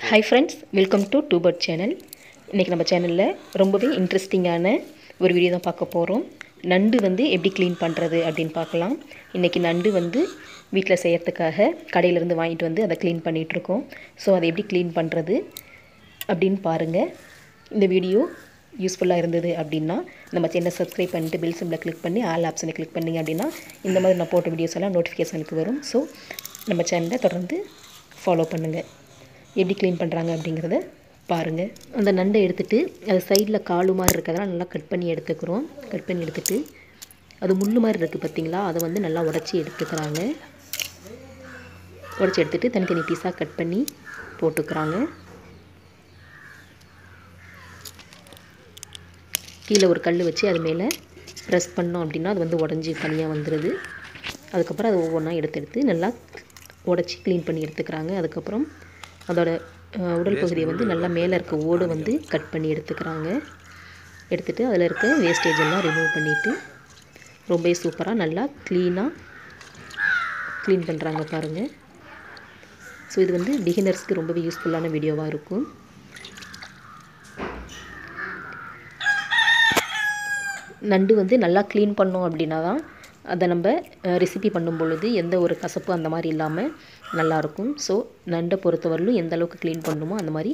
Hi friends, welcome to Tubert channel. இன்னைக்கு நம்ம சேனல்ல ரொம்பவே இன்ட்ரஸ்டிங்கான ஒரு வீடியோ தான் பார்க்க போறோம். நண்டு வந்து எப்படி க்ளீன் பண்றது அப்படினு பார்க்கலாம். இன்னைக்கு நண்டு வந்து வீட்ல செய்யிறதுக்காக கடையில இருந்து வாங்கிட்டு வந்து அதை க்ளீன் பண்ணிட்டு இருக்கோம். சோ அதை எப்படி க்ளீன் பண்றது அப்படினு பாருங்க. இந்த வீடியோ யூஸ்ஃபுல்லா இருந்தது அப்படினா நம்ம சேனலை சப்ஸ்கிரைப் பண்ணிட்டு பெல் சிம்பலை கிளிக் பண்ணி ஆல் ஆப்ஷனை கிளிக் பண்ணீங்க அப்படினா இந்த மாதிரி நான் போட்ட வீடியோஸ் எல்லாம் நோட்டிஃபிகேஷனுக்கு வரும். சோ நம்ம சேனலை தொடர்ந்து ஃபாலோ பண்ணுங்க. எப்படி க்ளீன் பண்ணுறாங்க அப்படிங்கிறத பாருங்கள். அந்த நண்டை எடுத்துகிட்டு அது சைடில் காலு மாதிரி இருக்கிறதெல்லாம் நல்லா கட் பண்ணி எடுத்துக்கிறோம். கட் பண்ணி எடுத்துகிட்டு அது முள்ளு மாதிரி இருக்குது பார்த்தீங்களா, அதை வந்து நல்லா உடச்சி எடுத்துக்கிறாங்க. உடச்சி எடுத்துகிட்டு தனித்தனி பீஸாக கட் பண்ணி போட்டுக்கிறாங்க. கீழே ஒரு கல் வச்சு அது மேலே ப்ரெஸ் பண்ணோம் அப்படின்னா அது வந்து உடஞ்சி தனியாக வந்துடுது. அதுக்கப்புறம் அதை ஒவ்வொன்றா எடுத்து நல்லா உடச்சி க்ளீன் பண்ணி எடுத்துக்கிறாங்க. அதுக்கப்புறம் அதோட உடல் பகுதியை வந்து நல்லா மேலே இருக்க ஓடு வந்து கட் பண்ணி எடுத்துக்கிறாங்க. எடுத்துகிட்டு அதில் இருக்க வேஸ்டேஜ் எல்லாம் ரிமூவ் பண்ணிவிட்டு ரொம்ப சூப்பராக நல்லா க்ளீன் பண்ணுறாங்க பாருங்கள். ஸோ இது வந்து பிகினர்ஸ்க்கு ரொம்பவே யூஸ்ஃபுல்லான வீடியோவாக இருக்கும். நண்டு வந்து நல்லா க்ளீன் பண்ணோம் அப்படின்னா தான் அதை நம்ம ரெசிபி பண்ணும் பொழுது எந்த ஒரு கசப்பு அந்த மாதிரி இல்லாமல் நல்லாயிருக்கும். ஸோ நண்டை பொறுத்தவரையிலும் எந்த அளவுக்கு க்ளீன் பண்ணணுமோ அந்த மாதிரி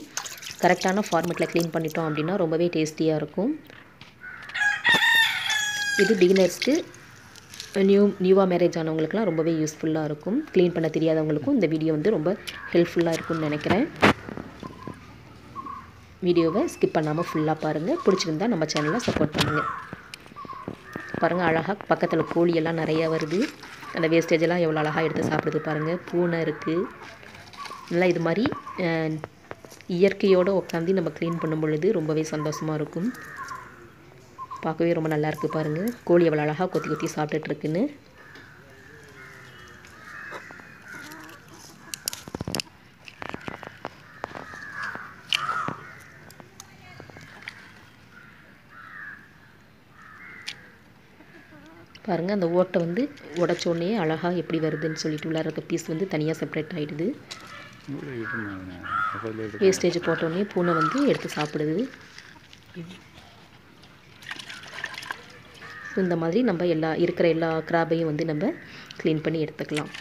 கரெக்டான ஃபார்மேட்டில் க்ளீன் பண்ணிட்டோம் அப்படின்னா ரொம்பவே டேஸ்டியாக இருக்கும். இது பிகினர்ஸ்க்கு நியூவாக மேரேஜ் ஆனவங்களுக்குலாம் ரொம்பவே யூஸ்ஃபுல்லாக இருக்கும். க்ளீன் பண்ண தெரியாதவங்களுக்கும் இந்த வீடியோ வந்து ரொம்ப ஹெல்ப்ஃபுல்லாக இருக்கும்னு நினைக்கிறேன். வீடியோவை ஸ்கிப் பண்ணாமல் ஃபுல்லாக பாருங்கள். பிடிச்சிருந்தா நம்ம சேனலை சப்போர்ட் பண்ணுங்கள். பாருங்கள், அழகாக பக்கத்தில் கோழியெல்லாம் நிறையா வருது. அந்த வேஸ்டேஜ் எல்லாம் எவ்வளோ அழகாக எடுத்து சாப்பிடுது பாருங்கள். பூனை இருக்குது. நல்லா இது மாதிரி இயற்கையோடு உட்காந்து நம்ம க்ளீன் பண்ணும் பொழுது ரொம்பவே சந்தோஷமாக இருக்கும். பார்க்கவே ரொம்ப நல்லா இருக்குது பாருங்கள். கோழி எவ்வளோ அழகாக கொத்தி கொத்தி சாப்பிட்டுட்ருக்குன்னு. பாருங்கள், அந்த ஓட்டை வந்து உடச்சோடனே அழகாக எப்படி வருதுன்னு சொல்லிட்டு உள்ளார இருக்க பீஸ் வந்து தனியாக செப்பரேட் ஆகிடுது. வேஸ்டேஜ் போட்டோடனே பூனை வந்து எடுத்து சாப்பிடுது. இந்த மாதிரி நம்ம இருக்கிற எல்லா கிராபையும் வந்து நம்ம க்ளீன் பண்ணி எடுத்துக்கலாம்.